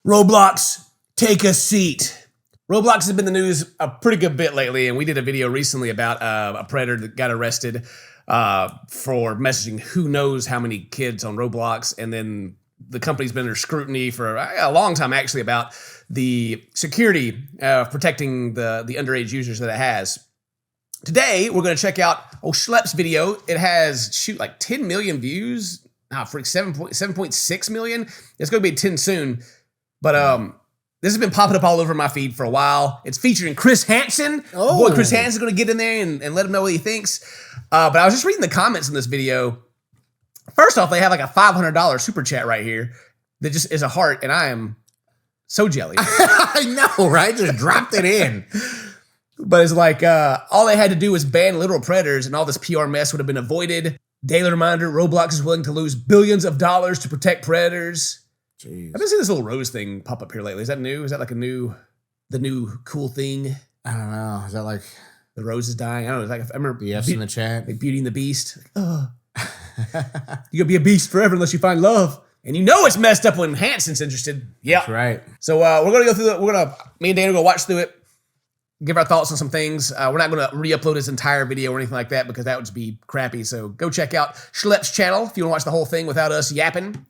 Roblox, take a seat. Roblox has been in the news a pretty good bit lately, and we did a video recently about a predator that got arrested for messaging who knows how many kids on Roblox, and then the company's been under scrutiny for a long time, actually, about the security protecting the underage users that it has. Today, we're going to check out Schlep's video. It has, like 10 million views. Ah, freak, 7.6 million. It's going to be 10 soon. But this has been popping up all over my feed for a while. It's featuring Chris Hansen. Boy, Chris Hansen is going to get in there and let him know what he thinks. But I was just reading the comments in this video. First off, they have like a $500 super chat right here that just is a heart, and I am so jelly. I know, right? Just dropped it in. But it's like all they had to do was ban literal predators, and all this PR mess would have been avoided. Daily reminder, Roblox is willing to lose billions of dollars to protect predators. Jeez. I've been seeing this little rose thing pop up here lately. Is that new? Is that like the new cool thing? I don't know. Is that like the rose is dying? I don't know. It's like I remember BF's in the chat. Like Beauty and the Beast. You're gonna be a beast forever unless you find love. And you know it's messed up when Hansen's interested. Yeah. That's right. So we're gonna go through me and Dan are gonna watch through it, give our thoughts on some things. We're not gonna re-upload his entire video or anything like that because that would just be crappy. So go check out Schlep's channel if you wanna watch the whole thing without us yapping.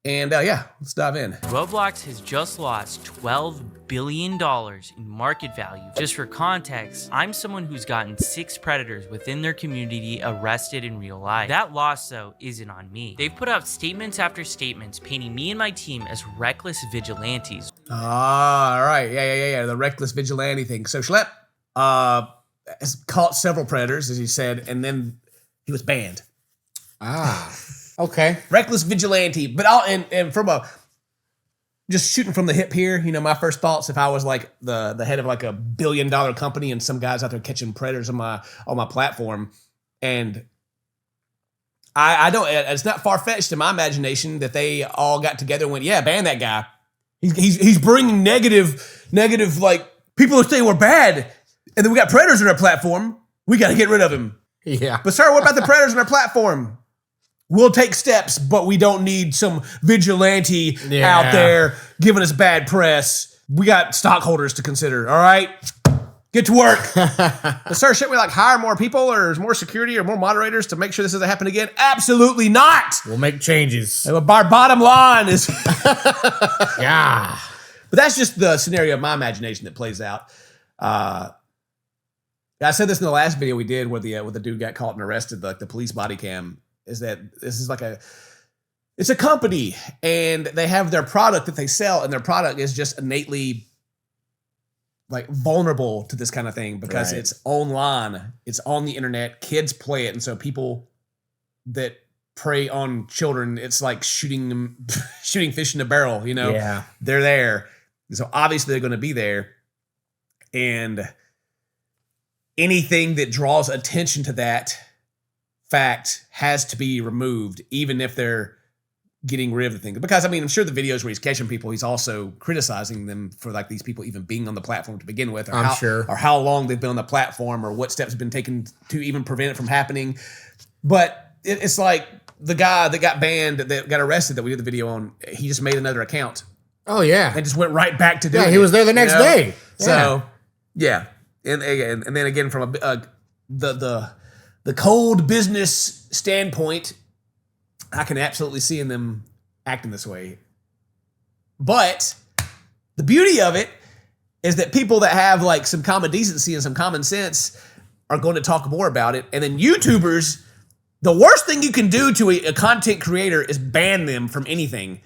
And yeah, let's dive in. Roblox has just lost $12 billion in market value. Just for context, I'm someone who's gotten 6 predators within their community arrested in real life. That loss, though, isn't on me. They've put out statements after statements painting me and my team as reckless vigilantes. Ah, all right. Yeah. The reckless vigilante thing. So Schlep has caught several predators, as he said, and then he was banned. Ah. Okay. Reckless vigilante. But and from just shooting from the hip here, you know, my first thoughts if I was like the head of like a $1 billion company and some guys out there catching predators on my platform, and I don't, it's not far-fetched in my imagination that they all got together and went, yeah, ban that guy. He's bringing negative like people are saying we're bad, and then we got predators on our platform. We got to get rid of him. Yeah. But sir, what about the predators on our platform? We'll take steps, but we don't need some vigilante out there giving us bad press. We got stockholders to consider, all right? Get to work. But sir, should we like hire more people or more security or more moderators to make sure this doesn't happen again? Absolutely not. We'll make changes. Our bottom line is... Yeah. But that's just the scenario of my imagination that plays out. I said this in the last video we did where the dude got caught and arrested, like the police body cam, is that this is like it's a company and they have their product that they sell, and their product is just innately like vulnerable to this kind of thing because it's online, it's on the internet, kids play it, and so people that prey on children, it's like shooting fish in a barrel, you know? Yeah. They're there. So obviously they're going to be there, and anything that draws attention to that fact has to be removed, even if they're getting rid of the thing. Because I mean, I'm sure the videos where he's catching people, he's also criticizing them for like these people even being on the platform to begin with, or how long they've been on the platform, or what steps have been taken to even prevent it from happening. But it's like the guy that got banned, that got arrested, that we did the video on, he just made another account. Oh yeah, and just went right back to doing it. Yeah, he was there the next day. Yeah. So yeah, and then again from the cold business standpoint, I can absolutely see in them acting this way. But the beauty of it is that people that have like some common decency and some common sense are going to talk more about it. And then YouTubers, the worst thing you can do to a content creator is ban them from anything.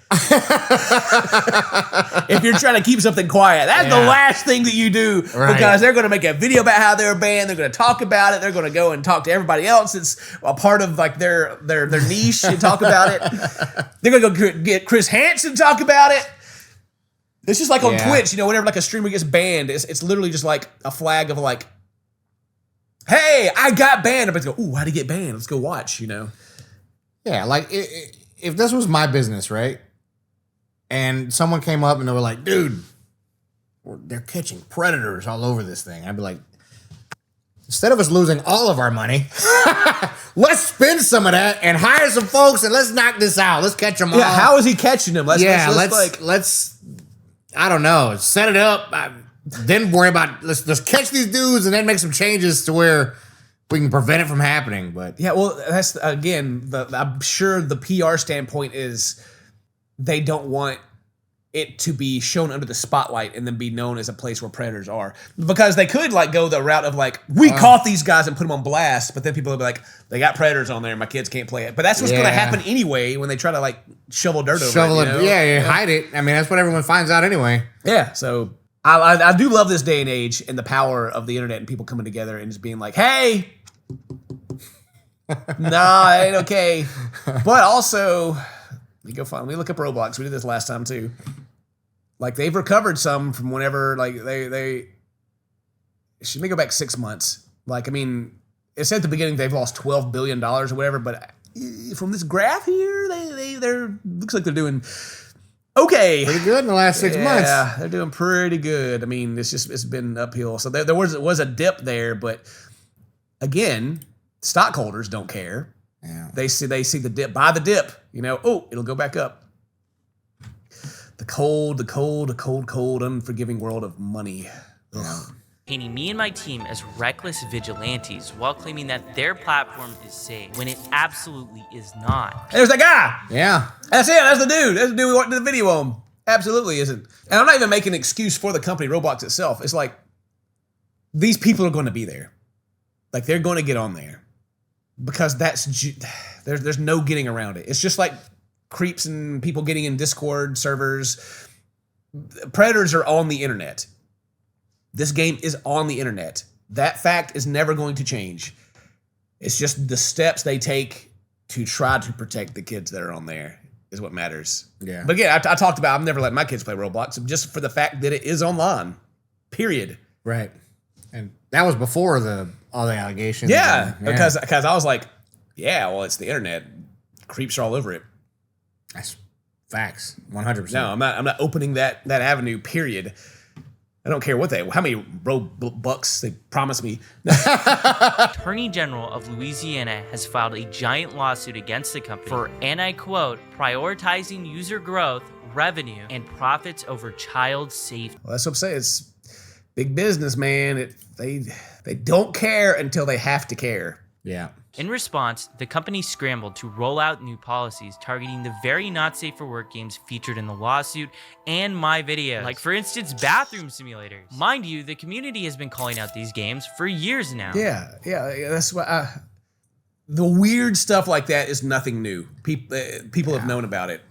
If you're trying to keep something quiet, that's the last thing that you do, because they're going to make a video about how they're banned. They're going to talk about it. They're going to go and talk to everybody else. It's a part of like their niche and talk about it. They're going to go get Chris Hansen to talk about it. It's just like on Twitch, you know, whenever like a streamer gets banned, it's literally just like a flag of like, hey, I got banned. Everybody's go, ooh, how'd he get banned? Let's go watch, you know? Yeah, like if this was my business, right? And someone came up and they were like, dude, they're catching predators all over this thing. I'd be like, instead of us losing all of our money, let's spend some of that and hire some folks and let's knock this out. Let's catch them all. Yeah, how is he catching them? Let's I don't know. Set it up. Then worry about let's catch these dudes and then make some changes to where we can prevent it from happening. But Yeah, well, that's again. I'm sure the PR standpoint is they don't want it to be shown under the spotlight and then be known as a place where predators are, because they could like go the route of like we caught these guys and put them on blast, but then people will be like they got predators on there, my kids can't play it. But that's what's going to happen anyway when they try to like shovel dirt over it. You know? Yeah, hide it. I mean, that's what everyone finds out anyway. Yeah, so I do love this day and age and the power of the internet and people coming together and just being like, hey, nah, it ain't okay. But also, let me look up Roblox. We did this last time too. Like they've recovered some from whenever like they should go back 6 months. Like, I mean, it said at the beginning they've lost $12 billion or whatever, but from this graph here, they're looks like they're doing okay. Pretty good in the last 6 months. Yeah, they're doing pretty good. I mean, it's been uphill. So there was a dip there, but again, stockholders don't care. Yeah. They see the dip, buy the dip, it'll go back up. The cold, unforgiving world of money. Ugh. Painting me and my team as reckless vigilantes while claiming that their platform is safe when it absolutely is not. There's that guy. Yeah. That's it. That's the dude. That's the dude we watched the video on. Absolutely isn't. And I'm not even making an excuse for the company, Roblox itself. It's like, these people are going to be there. Like, they're going to get on there. Because there's no getting around it. It's just like creeps and people getting in Discord servers. Predators are on the internet. This game is on the internet. That fact is never going to change. It's just the steps they take to try to protect the kids that are on there is what matters. Yeah. But again, I talked about I've never let my kids play Roblox just for the fact that it is online. Period. Right. And that was before all the allegations. Yeah, because I was like, yeah, well, it's the internet. Creeps are all over it. That's facts. 100%. No, I'm not opening that avenue, period. I don't care how many Robux they promised me. Attorney General of Louisiana has filed a giant lawsuit against the company for, and I quote, prioritizing user growth, revenue, and profits over child safety. Well, that's what I'm saying. It's big business, man. They don't care until they have to care. Yeah. In response, the company scrambled to roll out new policies targeting the very not safe for work games featured in the lawsuit and my videos. Like, for instance, bathroom simulators. Mind you, the community has been calling out these games for years now. Yeah, that's what the weird stuff like that is nothing new. People have known about it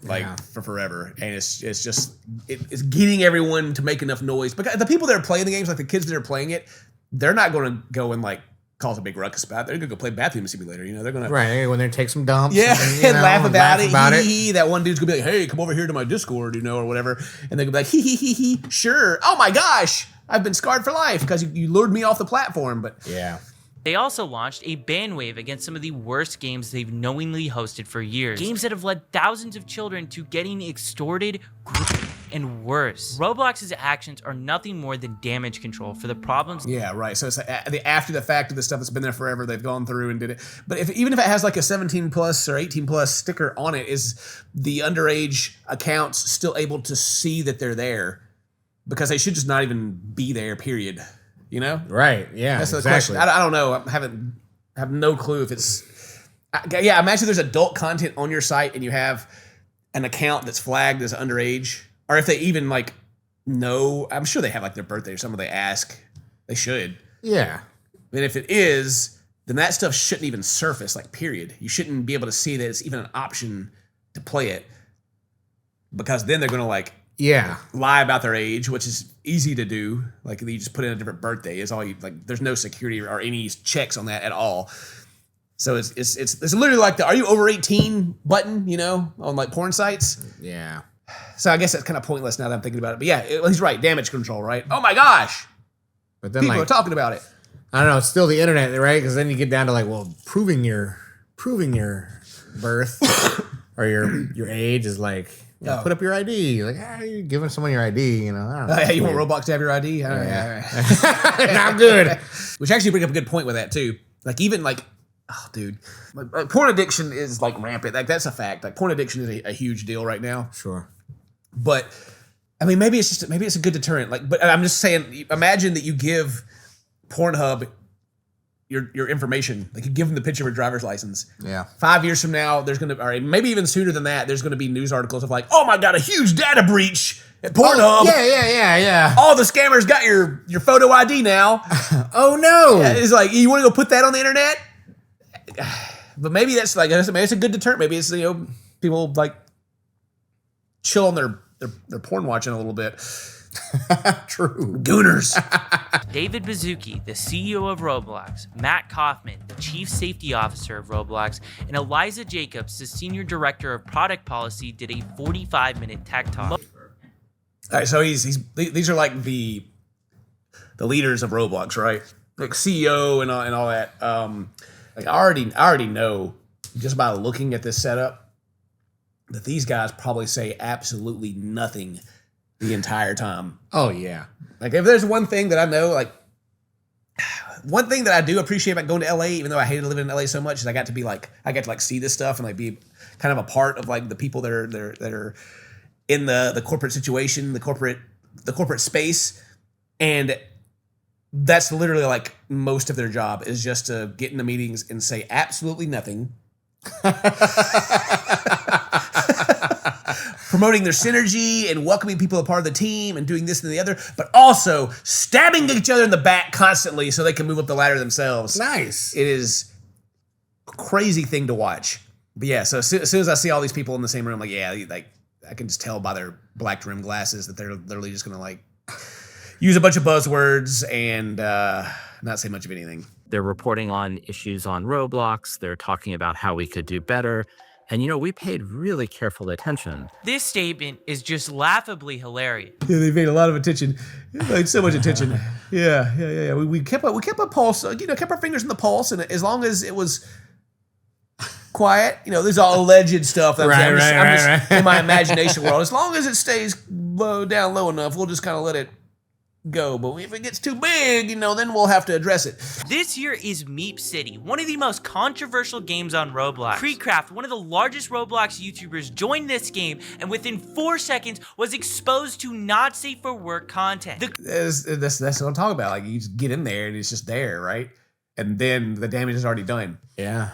for forever, and it's just it's getting everyone to make enough noise. Because the people that are playing the games, like the kids that are playing it, they're not going to go and like cause a big ruckus about it. They're going to go play bathroom simulator. They're going to when they take some dumps. Yeah, and laugh about it. It. That one dude's going to be like, hey, come over here to my Discord, or whatever. And they're going to be like, hee, sure. Oh my gosh, I've been scarred for life because you lured me off the platform. But yeah. They also launched a ban wave against some of the worst games they've knowingly hosted for years. Games that have led thousands of children to getting extorted, and worse. Roblox's actions are nothing more than damage control for the problems. Yeah, right. So it's like after the fact of the stuff that's been there forever, they've gone through and did it. But even if it has like a 17 plus or 18 plus sticker on it, is the underage accounts still able to see that they're there? Because they should just not even be there, period. Right. Yeah. That's the question. I don't know. I have no clue if it's. Imagine there's adult content on your site and you have an account that's flagged as underage, or if they even like know. I'm sure they have like their birthday or something. They ask. They should. Yeah. And if it is, then that stuff shouldn't even surface. Like, period. You shouldn't be able to see that it's even an option to play it, because then they're gonna lie about their age, which is easy to do. Like, you just put in a different birthday. Is all you like. There's no security or any checks on that at all. So it's literally like the "Are you over 18" button, on like porn sites. Yeah. So I guess that's kind of pointless now that I'm thinking about it. But yeah, he's right. Damage control, right? Oh my gosh. But then people are talking about it. I don't know. It's still the internet, right? Because then you get down to like, well, proving your birth or your age is like. Yeah, put up your ID. Like, you're giving someone your ID, I don't know. You want Roblox to have your ID? All right. I'm good. Which actually brings up a good point with that, too. Like, even like, oh, dude. Like, porn addiction is like rampant. Like, that's a fact. Like, porn addiction is a huge deal right now. Sure. But I mean, maybe it's a good deterrent. Like, but I'm just saying, imagine that you give Pornhub your information. Like, you give them the picture of a driver's license. Yeah. 5 years from now, there's gonna, or maybe even sooner than that, there's gonna be news articles of like, oh my god, a huge data breach at Pornhub. Yeah. All the scammers got your photo ID now. Oh no. Yeah, it's like, you want to go put that on the internet? But maybe that's like, maybe it's a good deterrent. Maybe it's, people like chill on their porn watching a little bit. True. Gooners. David Baszucki, the CEO of Roblox, Matt Kaufman, the Chief Safety Officer of Roblox, and Eliza Jacobs, the Senior Director of Product Policy, did a 45-minute tech talk. All right, so these are like the leaders of Roblox, right? Like CEO and all that. Like I already know just by looking at this setup that these guys probably say absolutely nothing the entire time. Oh yeah. Like if there's one thing that I know, like one thing that I do appreciate about going to LA, even though I hated living in LA so much, is I got to see this stuff and like be kind of a part of like the people that are in the corporate situation, the corporate space. And that's literally like most of their job is just to get into meetings and say absolutely nothing. Promoting their synergy and welcoming people a part of the team and doing this and the other, but also stabbing each other in the back constantly so they can move up the ladder themselves. Nice. It is a crazy thing to watch. But yeah, so as soon as I see all these people in the same room, like, yeah, like I can just tell by their black rim glasses that they're literally just gonna like use a bunch of buzzwords and not say much of anything. They're reporting on issues on Roblox. They're talking about how we could do better. And, we paid really careful attention. This statement is just laughably hilarious. Yeah, they paid a lot of attention, like so much attention. Yeah. We kept a pulse, kept our fingers in the pulse, and as long as it was quiet, there's all alleged stuff. I'm just in my imagination world. As long as it stays down low enough, we'll just kind of let it go. But if it gets too big, then we'll have to address it. This year is Meep City, one of the most controversial games on Roblox. Creecraft, one of the largest Roblox YouTubers, joined this game and within 4 seconds was exposed to not safe for work content. That's what I'm talking about. Like, you just get in there and it's just there, right? And then the damage is already done. Yeah.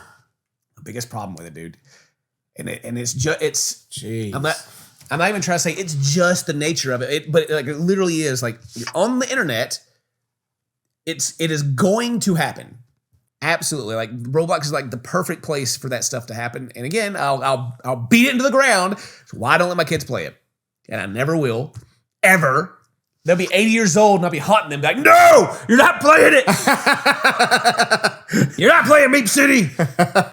The biggest problem with it, dude. And it's just, jeez. I'm not even trying to say it's just the nature of it, but like it literally is. Like, you're on the internet, it is going to happen. Absolutely. Like, Roblox is like the perfect place for that stuff to happen. And again, I'll beat it into the ground. So why don't let my kids play it? And I never will, ever. They'll be 80 years old and I'll be haunting them like, no, you're not playing it. You're not playing Meep City.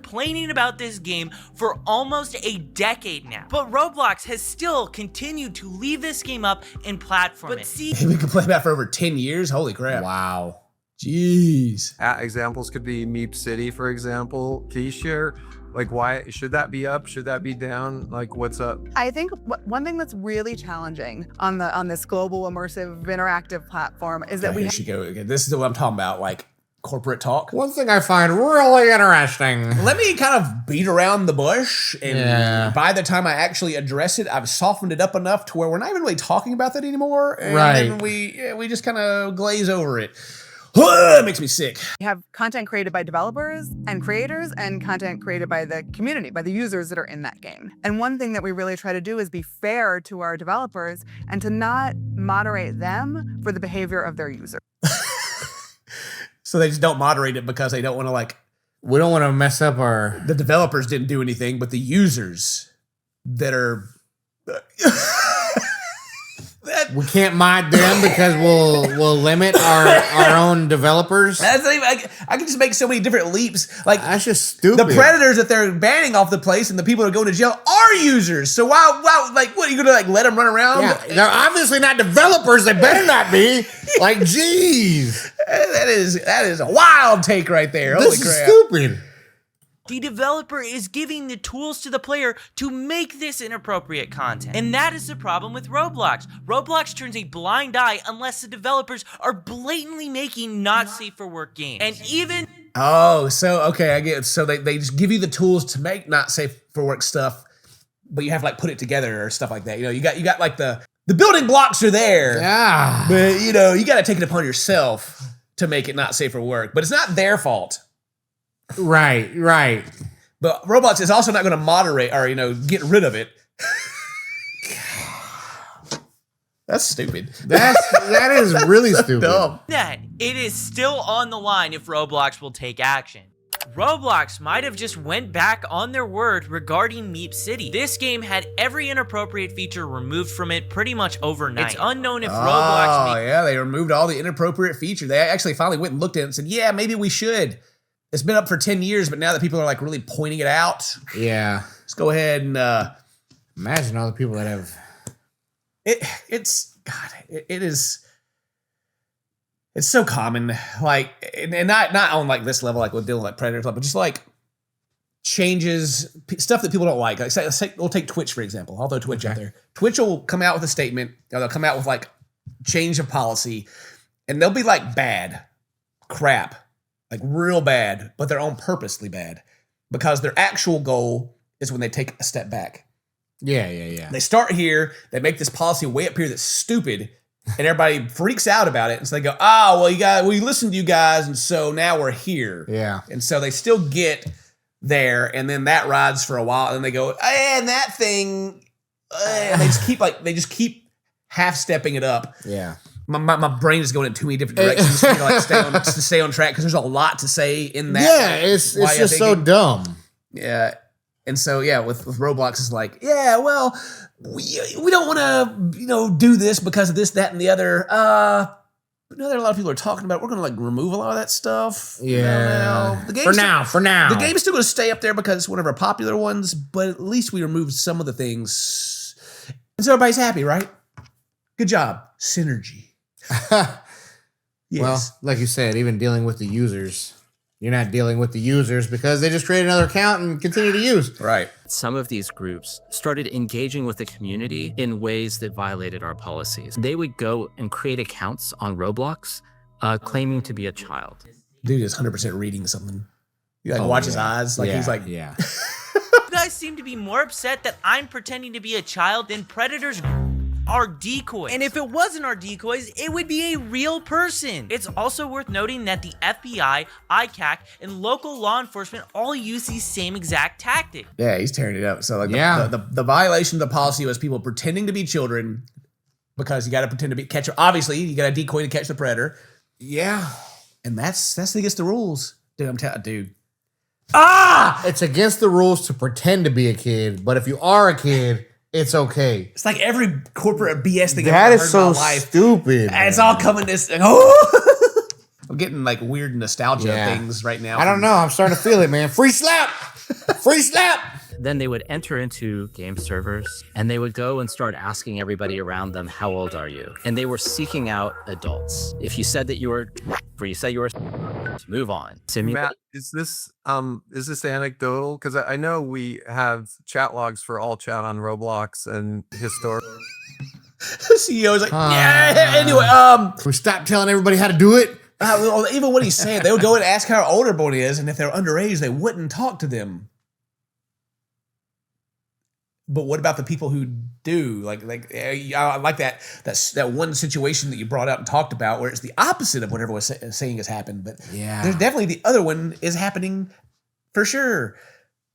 Complaining about this game for almost a decade now. But Roblox has still continued to leave this game up and platform it. See, we could play that for over 10 years. Holy crap. Wow. Jeez. Examples could be Meep City, for example. Can you share, like, why should that be up? Should that be down? Like, what's up? I think one thing that's really challenging on this global immersive interactive platform is that Here she go again. This is what I'm talking about, like corporate talk. One thing I find really interesting. Let me kind of beat around the bush, and by the time I actually address it, I've softened it up enough to where we're not even really talking about that anymore. And then we just kind of glaze over it. It makes me sick. we have content created by developers and creators and content created by the community, by the users that are in that game. And one thing that we really try to do is be fair to our developers and to not moderate them for the behavior of their users. So they just don't moderate it because they don't want to, like, We don't want to mess up our... the developers didn't do anything, but the users that are... We can't mod them because we'll limit our own developers. That's not even, I can just make so many different leaps. Like, That's just stupid. the predators that they're banning off the place and the people that are going to jail are users. So why like, what, are you going to, like, let them run around? Yeah, they're obviously not developers. They better not be. Like, geez. That is a wild take right there. Holy This is crap. stupid. the developer is giving the tools to the player to make this inappropriate content. And that is the problem with Roblox. Roblox turns a blind eye unless the developers are blatantly making not safe for work games. And even... Oh, so, okay, I get it. So they just give you the tools to make not safe for work stuff, but you have to, like, put it together or stuff like that. You know, you got like the the building blocks are there. Yeah. But, you know, you got to take it upon yourself to make it not safe for work. But it's not their fault. Right. But Roblox is also not going to moderate or, you know, get rid of it. That's stupid. That is really stupid. Dumb. That it is still on the line if Roblox will take action. Roblox might have just went back on their word regarding Meep City. This game had every inappropriate feature removed from it pretty much overnight. It's unknown if Roblox... Oh, yeah, they removed all the inappropriate features. They actually finally went and looked at it and said, yeah, maybe we should. It's been up for 10 years, but now that people are like really pointing it out. Yeah. Let's go ahead and... imagine all the people that have... It's so common, like, and not on like this level, like with dealing with like Predator Club, but just like changes, stuff that people don't like. Like say we'll take Twitch for example. I'll throw Twitch out there. Twitch will come out with a statement, or they'll come out with like change of policy, and they'll be like bad, crap, like real bad, but they're on purposely bad because their actual goal is when they take a step back. Yeah. They start here, they make this policy way up here that's stupid, and everybody freaks out about it. And so they go, we listened to you guys, and so now we're here. Yeah. And so they still get there, and then that rides for a while, and they go, and that thing, and they just keep half-stepping it up. Yeah. My brain is going in too many different directions to stay on track, because there's a lot to say in that. Yeah, it's just so dumb. Yeah. And so, yeah, with Roblox, it's like, yeah, well, we don't want to, you know, do this because of this, that, and the other. But now that a lot of people are talking about it, we're going to, like, remove a lot of that stuff. Yeah. For now. The game is still going to stay up there because it's one of our popular ones, but at least we removed some of the things. And so everybody's happy, right? Good job. Synergy. Yes. Well, like you said, even dealing with the users... You're not dealing with the users because they just create another account and continue to use. Right. Some of these groups started engaging with the community in ways that violated our policies. They would go and create accounts on Roblox claiming to be a child. Dude is 100% reading something. You like watch his eyes. Like he's like, yeah. You guys seem to be more upset that I'm pretending to be a child than Predators are decoys. And if it wasn't our decoys, it would be a real person. It's also worth noting that the FBI, ICAC, and local law enforcement all use these same exact tactics. Yeah, he's tearing it up. So like the violation of the policy was people pretending to be children because you got to pretend to be catcher. Obviously, you got a decoy to catch the predator. Yeah. And that's against the rules. Dude, I'm telling dude. It's against the rules to pretend to be a kid, but if you are a kid, it's okay. It's like every corporate BS thing that I've is ever so heard in my life. stupid. And it's all coming this. Oh, I'm getting like weird nostalgia things right now. I don't know. I'm starting to feel it, man. Free slap. Free slap. Then they would enter into game servers and they would go and start asking everybody around them, how old are you? And they were seeking out adults. If you said that you were, or you say you were, move on. Matt, is this anecdotal? Because I know we have chat logs for all chat on Roblox and historic. The CEO is like, yeah. Anyway, we stop telling everybody how to do it. Well, even what he's saying, they would go and ask how old everybody is, and if they're underage, they wouldn't talk to them. But what about the people who do? Like I like that one situation that you brought out and talked about, where it's the opposite of what everyone was saying has happened. But there's definitely the other one is happening for sure.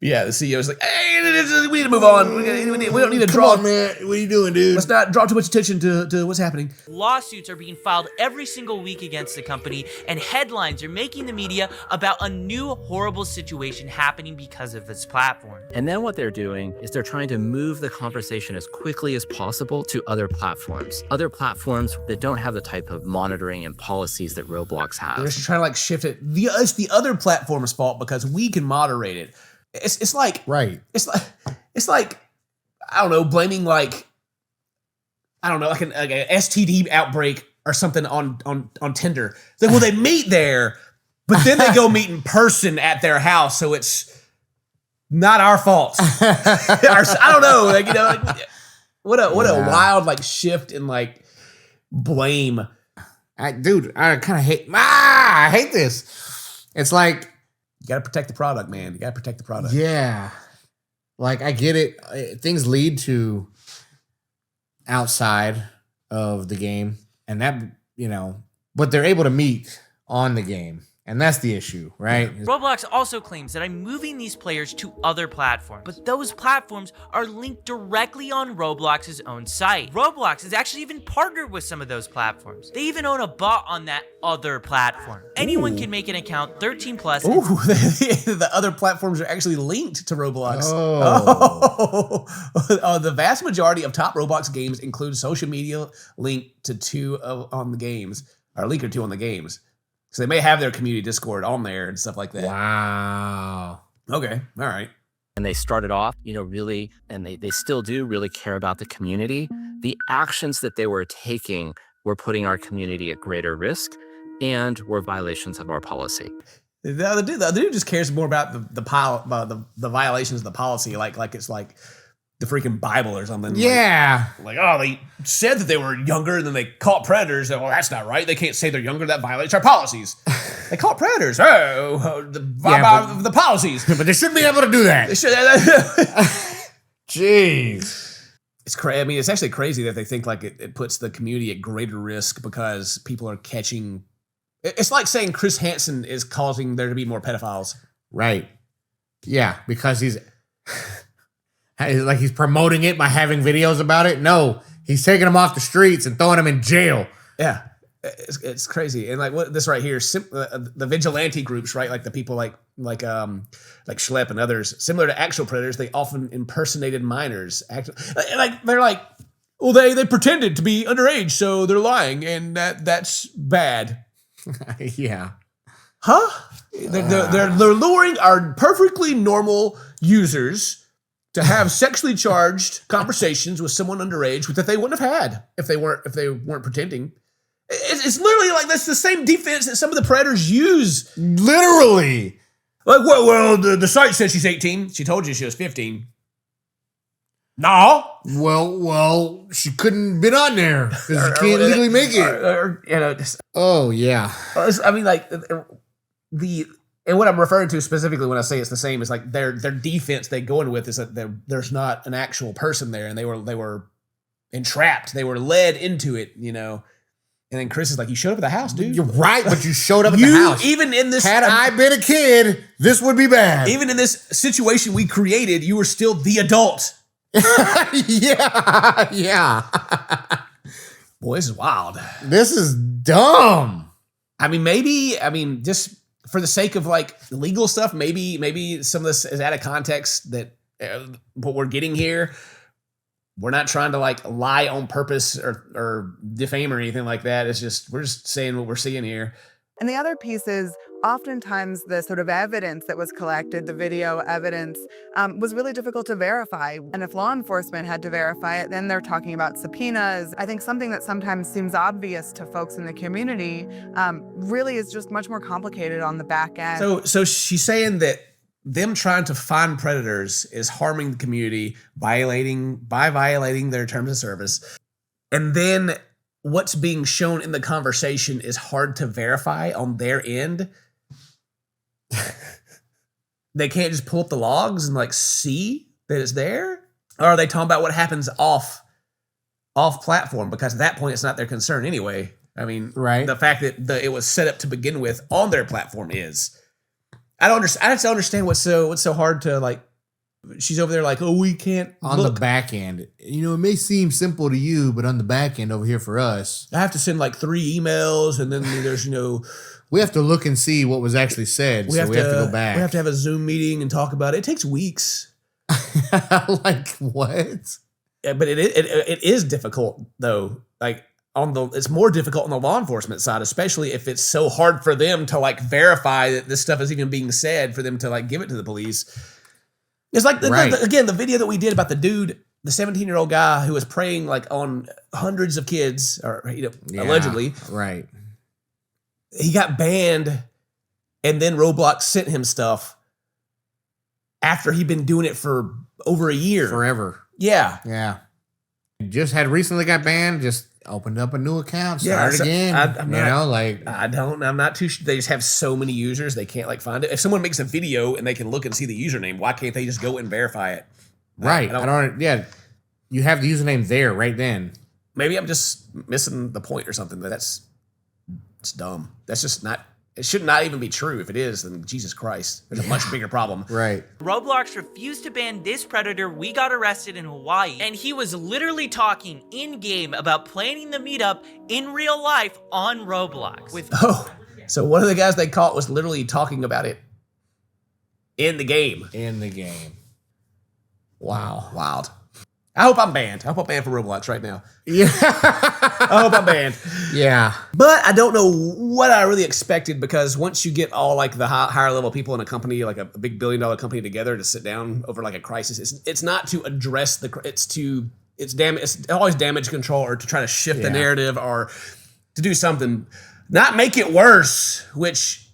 Yeah, the CEO's like, hey, we need to move on. We don't need to draw. Come on, man. What are you doing, dude? Let's not draw too much attention to what's happening. Lawsuits are being filed every single week against the company, and headlines are making the media about a new horrible situation happening because of this platform. And then what they're doing is they're trying to move the conversation as quickly as possible to other platforms that don't have the type of monitoring and policies that Roblox has. They're just trying to like shift it. It's the other platform's fault because we can moderate it. It's like It's like I don't know, blaming like I don't know, like an STD outbreak or something on Tinder. It's like, well, they meet there, but then they go meet in person at their house, so it's not our fault. I don't know, like, you know, like, what a wild like shift in like blame. I kind of hate. I hate this. It's like. You got to protect the product, man. You got to protect the product. Yeah. Like, I get it. Things lead to outside of the game, and that, but they're able to meet on the game. And that's the issue, right? Roblox also claims that I'm moving these players to other platforms, but those platforms are linked directly on Roblox's own site. Roblox has actually even partnered with some of those platforms. They even own a bot on that other platform. Anyone can make an account 13 plus. Ooh, the other platforms are actually linked to Roblox. Oh, the vast majority of top Roblox games include social media linked to two on the games, or a link or two on the games. So they may have their community Discord on there and stuff like that. Wow. Okay. All right. And they started off, really, and they still do really care about the community. The actions that they were taking were putting our community at greater risk and were violations of our policy. The other dude just cares more about the violations of the policy, like it's like the freaking Bible or something. Yeah. Like, oh, they said that they were younger and then they caught predators. Well, that's not right. They can't say they're younger. That violates our policies. They caught predators. The policies. But they shouldn't be able to do that. They should. Jeez. It's crazy. I mean, it's actually crazy that they think like it puts the community at greater risk because people are catching. It's like saying Chris Hansen is causing there to be more pedophiles. Right. Yeah, because he's promoting it by having videos about it. No, he's taking them off the streets and throwing them in jail. Yeah, it's crazy. And like what this right here, the vigilante groups, right? Like the people like Schlep and others, similar to actual predators, they often impersonated minors. They're like, well, they pretended to be underage, so they're lying, and that's bad. Yeah. Huh? They're luring our perfectly normal users to have sexually charged conversations with someone underage that they wouldn't have had if they weren't pretending. It's literally like that's the same defense that some of the predators use. Literally. Like, well, the site said she's 18. She told you she was 15. No. Well, she couldn't have been on there because you can't legally make it. Oh yeah. I mean, like and what I'm referring to specifically when I say it's the same is like their defense they go in with is that there's not an actual person there, and they were entrapped. They were led into it, And then Chris is like, "You showed up at the house, dude. You're right, but you showed up at the house. Even in this, had I been a kid, this would be bad. Even in this situation we created, you were still the adult." Yeah. Boy, this is wild. This is dumb. I mean, just for the sake of like legal stuff, maybe some of this is out of context that what we're getting here. We're not trying to like lie on purpose or defame or anything like that. It's just, we're just saying what we're seeing here. And the other piece is oftentimes the sort of evidence that was collected, the video evidence, was really difficult to verify. And if law enforcement had to verify it, then they're talking about subpoenas. I think something that sometimes seems obvious to folks in the community really is just much more complicated on the back end. So she's saying that them trying to find predators is harming the community, violating their terms of service. And then what's being shown in the conversation is hard to verify on their end. They can't just pull up the logs and like see that it's there? Or are they talking about what happens off platform? Because at that point, it's not their concern anyway. I mean, right. The fact that it was set up to begin with on their platform is. I just don't understand what's so hard to like. She's over there like, oh, we can't on look. The back end. It may seem simple to you, but on the back end over here for us, I have to send like 3 emails, and then there's we have to look and see what was actually said. We have to go back. We have to have a Zoom meeting and talk about it. It takes weeks. Like what? Yeah, but it is difficult though. Like it's more difficult on the law enforcement side, especially if it's so hard for them to like verify that this stuff is even being said for them to like give it to the police. It's like the video that we did about the dude, the 17-year-old guy who was preying like on hundreds of kids, or allegedly. Right. He got banned, and then Roblox sent him stuff after he'd been doing it for over a year. Forever. Yeah. Yeah. Just had recently got banned, just opened up a new account, started again. I'm not too sure. They just have so many users, they can't like find it. If someone makes a video and they can look and see the username, why can't they just go and verify it? Right. You have the username there right then. Maybe I'm just missing the point or something. But it's dumb. That's just not. It should not even be true. If it is, then Jesus Christ, there's a much bigger problem. Right. Roblox refused to ban this predator. We got arrested in Hawaii, and he was literally talking in-game about planning the meetup in real life on Roblox. Oh, so one of the guys they caught was literally talking about it in the game. In the game. Wow. Wild. I hope I'm banned. I hope I'm banned from Roblox right now. Yeah. I hope I'm banned. Yeah. But I don't know what I really expected, because once you get all like the higher level people in a company, like a big $1 billion company together to sit down over like a crisis, it's not to address it's always damage control or to try to shift the narrative or to do something, not make it worse, which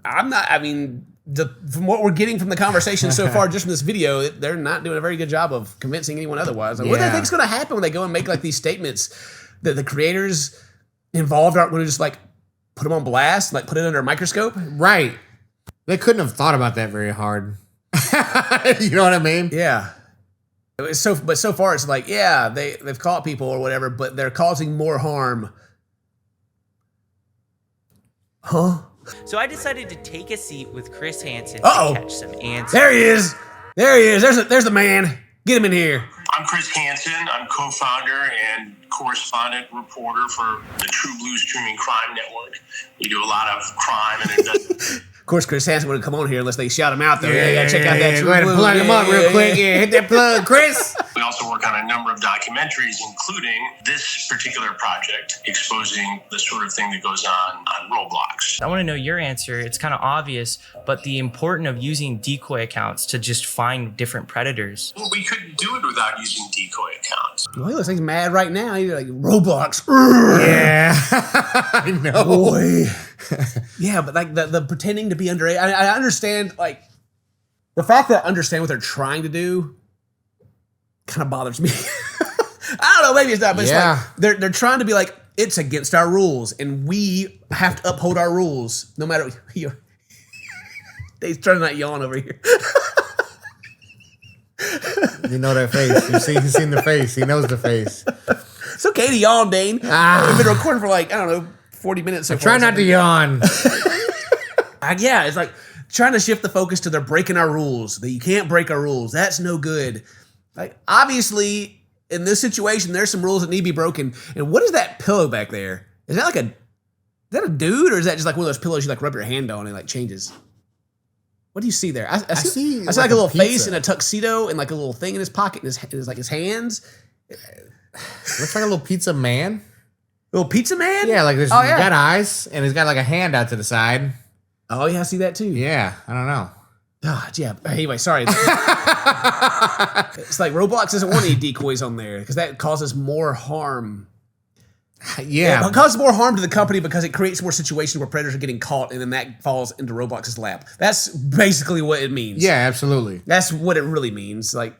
from what we're getting from the conversation so far, just from this video, they're not doing a very good job of convincing anyone otherwise. Like, what do they think is going to happen when they go and make like these statements that the creators involved aren't going to just like put them on blast, like put it under a microscope? Right. They couldn't have thought about that very hard. You know what I mean? Yeah. But so far it's like, yeah, they've caught people or whatever, but they're causing more harm. Huh? So I decided to take a seat with Chris Hansen Uh-oh. to catch some answers. There he is. There he is. There's the man. Get him in here. I'm Chris Hansen. I'm co-founder and correspondent reporter for the True Blue Streaming Crime Network. We do a lot of crime and investigation. Of course, Chris Hansen wouldn't come on here unless they shout him out, though. Yeah, you gotta check out that True Go ahead Blue. and plug him up real quick. Yeah, hit that plug, Chris. We also work on a number of documentaries, including this particular project, exposing the sort of thing that goes on Roblox. I want to know your answer. It's kind of obvious, but the importance of using decoy accounts to just find different predators. Well, we couldn't do it without using decoy accounts. Well, he looks like he's mad right now. He's like, Roblox. Yeah. I know. Boy. Yeah, but like the pretending to be underage. I understand, like, the fact that I understand what they're trying to do kind of bothers me. I don't know, maybe it's not, but it's like they're trying to be like, it's against our rules, and we have to uphold our rules no matter. He's trying to not yawn over here. You know that face. He's seen the face. He knows the face. It's okay to yawn, Dane. We've been recording for like, I don't know, 40 minutes. Try not to yawn. Yeah, it's like trying to shift the focus to they're breaking our rules. That you can't break our rules. That's no good. Like, obviously, in this situation, there's some rules that need to be broken. And what is that pillow back there? Is that a dude, or is that just like one of those pillows you like rub your hand on and it like changes? What do you see there? I see like a little face in a tuxedo and like a little thing in his pocket and his hands. Looks like a little pizza man. Little pizza man? Yeah, like he's got eyes and he's got like a hand out to the side. Oh yeah, I see that too. Yeah, I don't know. God, yeah. Anyway, sorry. It's like Roblox doesn't want any decoys on there because that causes more harm. Yeah. It causes more harm to the company because it creates more situations where predators are getting caught, and then that falls into Roblox's lap. That's basically what it means. Yeah, absolutely. That's what it really means. Like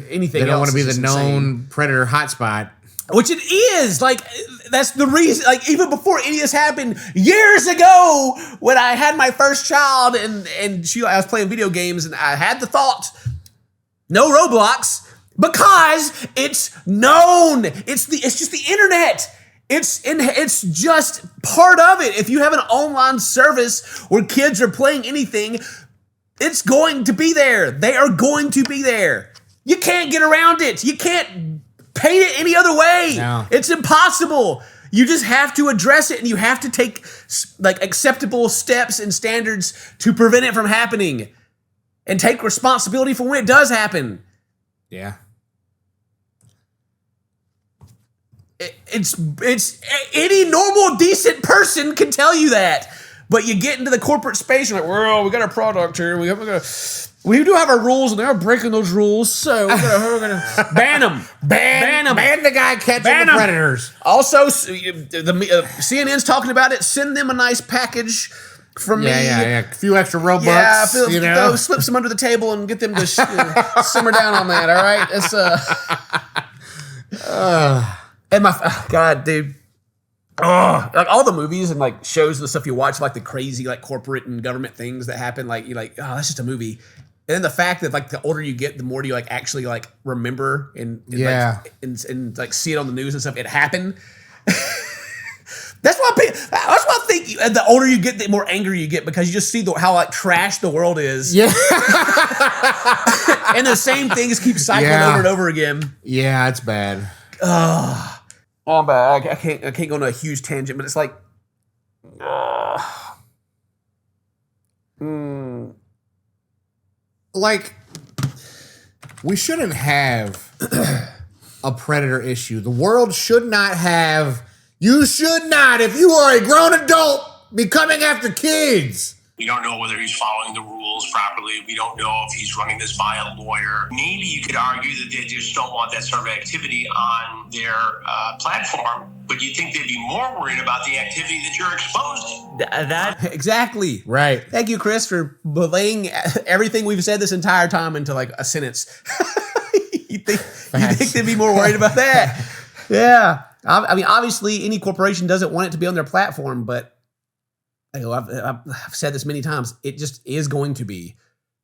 anything else. They don't want to be is the just known insane. predator hotspot. Which it is. Like, that's the reason. Like, even before any of this happened, years ago, when I had my first child and I was playing video games, and I had the thought, no Roblox, because it's known. It's just the internet. It's just part of it. If you have an online service where kids are playing anything, it's going to be there. They are going to be there. You can't get around it. You can't paint it any other way. No. It's impossible. You just have to address it, and you have to take like acceptable steps and standards to prevent it from happening, and take responsibility for when it does happen. Yeah. It's any normal, decent person can tell you that. But you get into the corporate space, you're like, well, we got our product here. We do have our rules, and they're breaking those rules, so we're gonna ban them. Ban them. Ban the guy catching the predators. Also, CNN's talking about it. Send them a nice package from me. Yeah. A few extra Robux. Yeah, slip some under the table and get them to simmer down on that. All right, it's and God, dude. Oh, like all the movies and like shows and stuff you watch, like the crazy like corporate and government things that happen, like you're like, oh, that's just a movie. then the fact that like the older you get, the more do you like actually like remember and like, and like see it on the news and stuff. It happened. That's why I think the older you get, the more angry you get because you just see how like trash the world is. Yeah. And the same things keep cycling over and over again. Yeah, it's bad. Oh, but I can't go on a huge tangent, but it's like, like we shouldn't have a predator issue. The world should not have. You should not, if you are a grown adult, be coming after kids. We don't know whether he's following the rules properly. We don't know if he's running this by a lawyer. Maybe you could argue that they just don't want that sort of activity on their platform, but you think they'd be more worried about the activity that you're exposing. That exactly. Right. Thank you, Chris, for relaying everything we've said this entire time into like a sentence. you think they'd be more worried about that? Yeah. I mean, obviously, any corporation doesn't want it to be on their platform, but I've said this many times. It just is going to be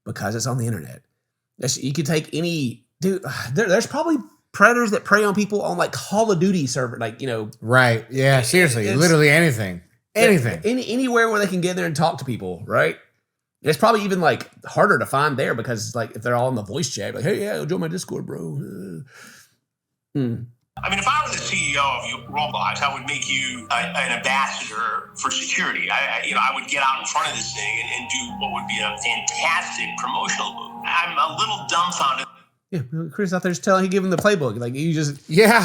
because it's on the internet. You could take any dude. There's probably predators that prey on people on like Call of Duty server, like Right. Yeah. Seriously, literally anything. Anywhere where they can get in there and talk to people. Right. It's probably even like harder to find there because like if they're all in the voice chat, like, hey, yeah, join my Discord, bro. I mean, if I were the CEO of Roblox, I would make you an ambassador for security. I would get out in front of this thing and do what would be a fantastic promotional move. I'm a little dumbfounded. Yeah, Chris out there just give him the playbook. Like you just Yeah.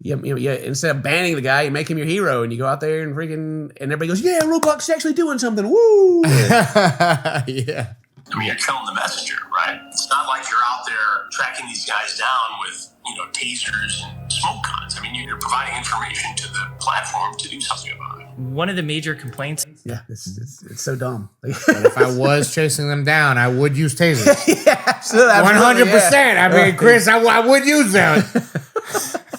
Instead of banning the guy, you make him your hero, and you go out there and freaking, and everybody goes, "Yeah, Roblox is actually doing something." Woo! Yeah. I mean, you're killing the messenger, right? It's not like you're out there tracking these guys down with, tasers and smoke guns. I mean, you're providing information to the platform to do something about it. one of the major complaints. Yeah, it's so dumb. But if I was chasing them down, I would use tasers. Yeah, absolutely. 100%. I mean, Chris, I would use them.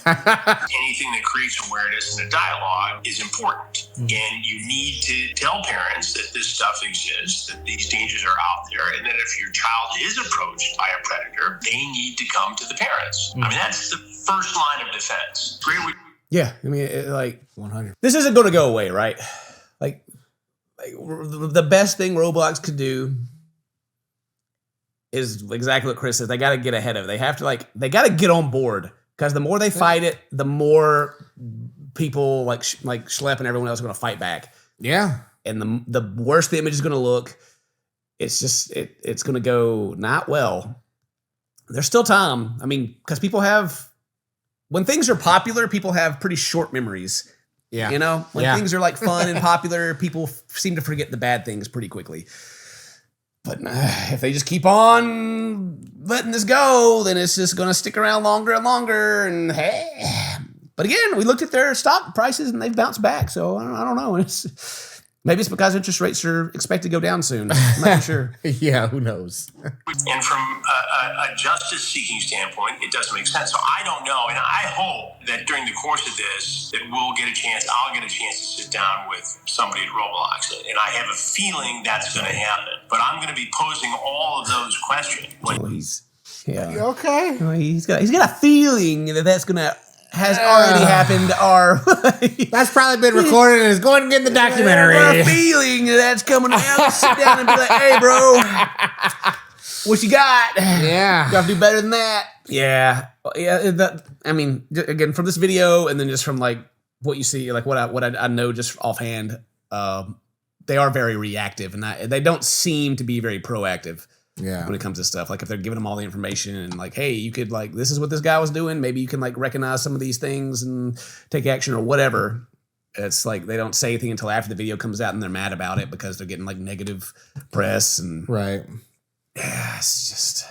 Anything that creates awareness and a dialogue is important. And you need to tell parents that this stuff exists, that these dangers are out there, and that if your child is approached by a predator, they need to come to the parents. I mean, that's the first line of defense. Yeah, I mean, 100. This isn't going to go away, right? Like the best thing Roblox could do is exactly what Chris says. They got to get ahead of it. They got to get on board. Because the more they fight it, the more people like Schlep and everyone else are going to fight back. Yeah. And the worse the image is going to look, it's just, it's going to go not well. There's still time. I mean, because people when things are popular, people have pretty short memories. Yeah. When things are like fun and popular, people seem to forget the bad things pretty quickly. But if they just keep on letting this go, then it's just going to stick around longer and longer. And hey, but again, we looked at their stock prices and they've bounced back. So I don't know. Maybe it's because interest rates are expected to go down soon. I'm not sure. Yeah, who knows? And from a justice-seeking standpoint, it doesn't make sense. So I don't know, and I hope that during the course of this, that I'll get a chance to sit down with somebody at Roblox, and I have a feeling that's going to happen. But I'm going to be posing all of those questions. Okay. He's got a feeling that's gonna has already happened. Or that's probably been recorded and is going to get in the documentary. I got a feeling that's coming out. Sit down and be like, "Hey, bro, what you got? Yeah, you gotta do better than that." Yeah. I mean, again, from this video, and then just from like what you see, like what I know just offhand, they are very reactive, and they don't seem to be very proactive. Yeah. When it comes to stuff, like if they're giving them all the information and like, hey, you could like, this is what this guy was doing. Maybe you can like recognize some of these things and take action or whatever. It's like they don't say anything until after the video comes out and they're mad about it because they're getting like negative press and right. Yeah, it's just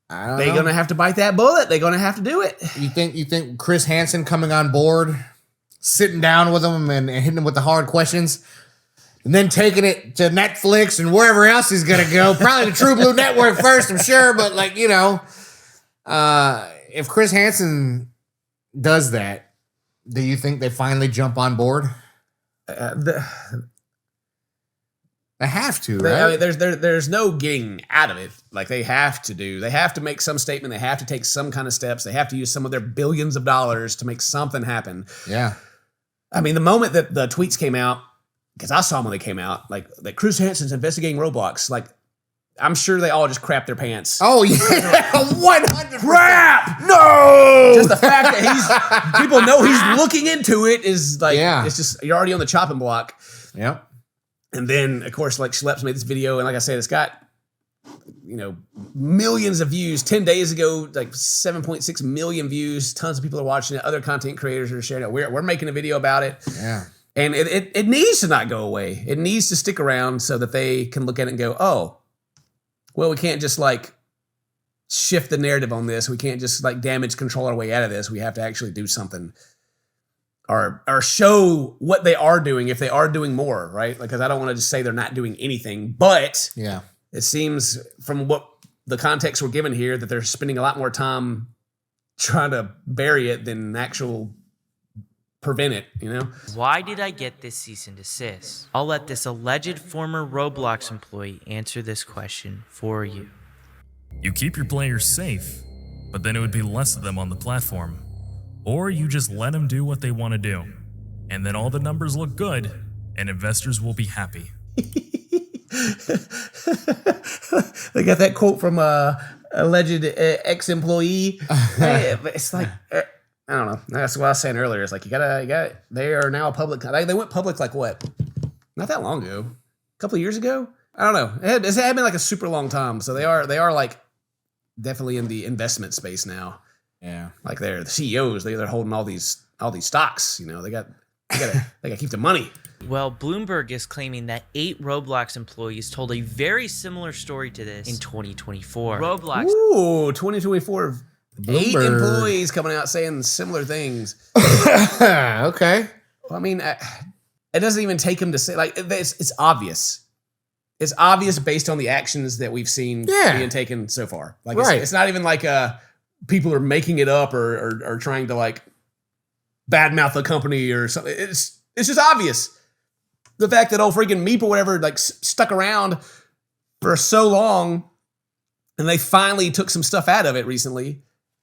they're gonna have to bite that bullet. They're gonna have to do it. You think Chris Hansen coming on board, sitting down with them and hitting them with the hard questions? And then taking it to Netflix and wherever else he's going to go. Probably the True Blue Network first, I'm sure. But, like, if Chris Hansen does that, do you think they finally jump on board? They have to, I right? mean, there's no getting out of it. Like they have to make some statement. They have to take some kind of steps. They have to use some of their billions of dollars to make something happen. Yeah. I mean, the moment that the tweets came out, because I saw them when they came out, like that Chris Hansen's investigating Roblox, like I'm sure they all just crapped their pants. Oh yeah, 100%. Crap! No. Just the fact that people know he's looking into it is like, Yeah. it's just, you're already on the chopping block. Yep. And then, of course, like Schlep's made this video, and like I said, it's got, millions of views. 10 days ago, like 7.6 million views. Tons of people are watching it. Other content creators are sharing it. We're making a video about it. Yeah. And it needs to not go away. It needs to stick around so that they can look at it and go, oh, well, we can't just like shift the narrative on this. We can't just like damage control our way out of this. We have to actually do something. Or show what they are doing if they are doing more, right? Like, because I don't want to just say they're not doing anything, but Yeah. it seems from what the context we're given here that they're spending a lot more time trying to bury it than actual prevent it, Why did I get this cease and desist? I'll let this alleged former Roblox employee answer this question for you. You keep your players safe, but then it would be less of them on the platform. Or you just let them do what they want to do, and then all the numbers look good, and investors will be happy. They got that quote from a alleged ex-employee. It's like, I don't know. That's what I was saying earlier. It's like you gotta. They are now a public. They went public like what? Not that long ago. A couple of years ago. I don't know. It had been like a super long time. So they are like definitely in the investment space now. Yeah. Like they're the CEOs. They're holding all these stocks. They gotta keep the money. Well, Bloomberg is claiming that 8 Roblox employees told a very similar story to this in 2024. Roblox. Ooh, 2024. 8 Bloomberg. employees coming out saying similar things. Okay. Well, I mean, it doesn't even take them to say, like, it's obvious. It's obvious based on the actions that we've seen being taken so far. Like, Right. it's not even like people are making it up or trying to, like, badmouth the company or something. It's just obvious. The fact that old freaking Meep or whatever, like, stuck around for so long and they finally took some stuff out of it recently.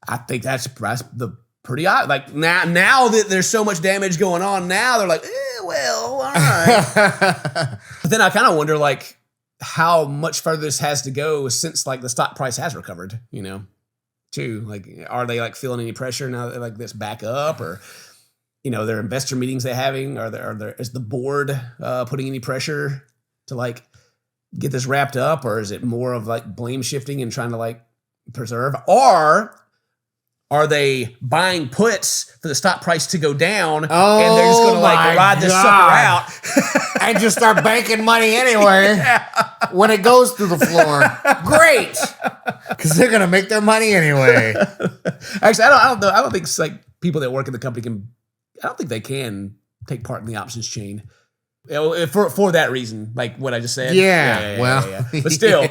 I think that's the pretty odd. Like now that there's so much damage going on, now they're like, well, all right. But then I kind of wonder like how much further this has to go since like the stock price has recovered, too. Like, are they like feeling any pressure now that like this back up or, their investor meetings they're having? Is the board putting any pressure to like get this wrapped up, or is it more of like blame shifting and trying to like preserve? Or are they buying puts for the stock price to go down and they're just going to like ride this sucker out and just start banking money anyway when it goes through the floor? Great, because they're going to make their money anyway. Actually, I don't know. I don't think it's like people that work in the company can. I don't think they can take part in the options chain. For that reason, like what I just said. Yeah. But still,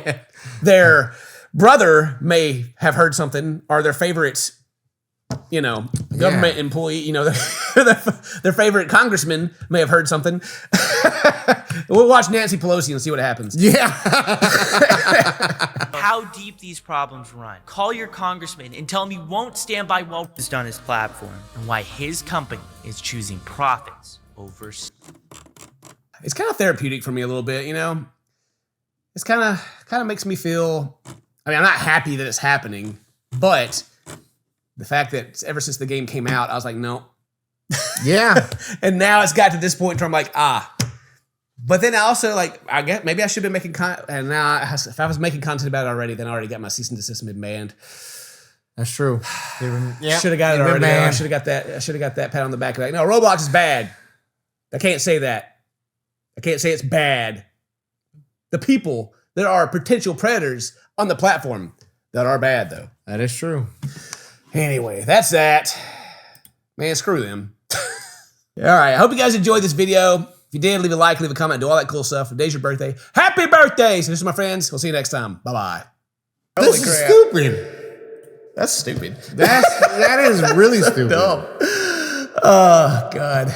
their brother may have heard something, or their favorite, government employee, their favorite congressman may have heard something. We'll watch Nancy Pelosi and see what happens. Yeah. How deep these problems run. Call your congressman and tell him he won't stand by what is done on his platform and why his company is choosing profits over. It's kind of therapeutic for me a little bit, It's kind of makes me feel. I mean, I'm not happy that it's happening, but the fact that ever since the game came out, I was like, no. Yeah. And now it's got to this point where I'm like, But then I also like, I guess maybe I should have been making content. And now if I was making content about it already, then I already got my cease and desist been banned. That's true. Should have got it already. I should have got that. I should have got that pat on the back. Like, no, Roblox is bad. I can't say that. I can't say it's bad. The people that are potential predators on the platform that are bad, though. That is true. Anyway, that's that. Man, screw them. All right, I hope you guys enjoyed this video. If you did, leave a like, leave a comment, do all that cool stuff. If today's your birthday, happy birthday! So this is my friends. We'll see you next time. Bye-bye. This is stupid. That's stupid. That is really stupid. Dumb. Oh, God.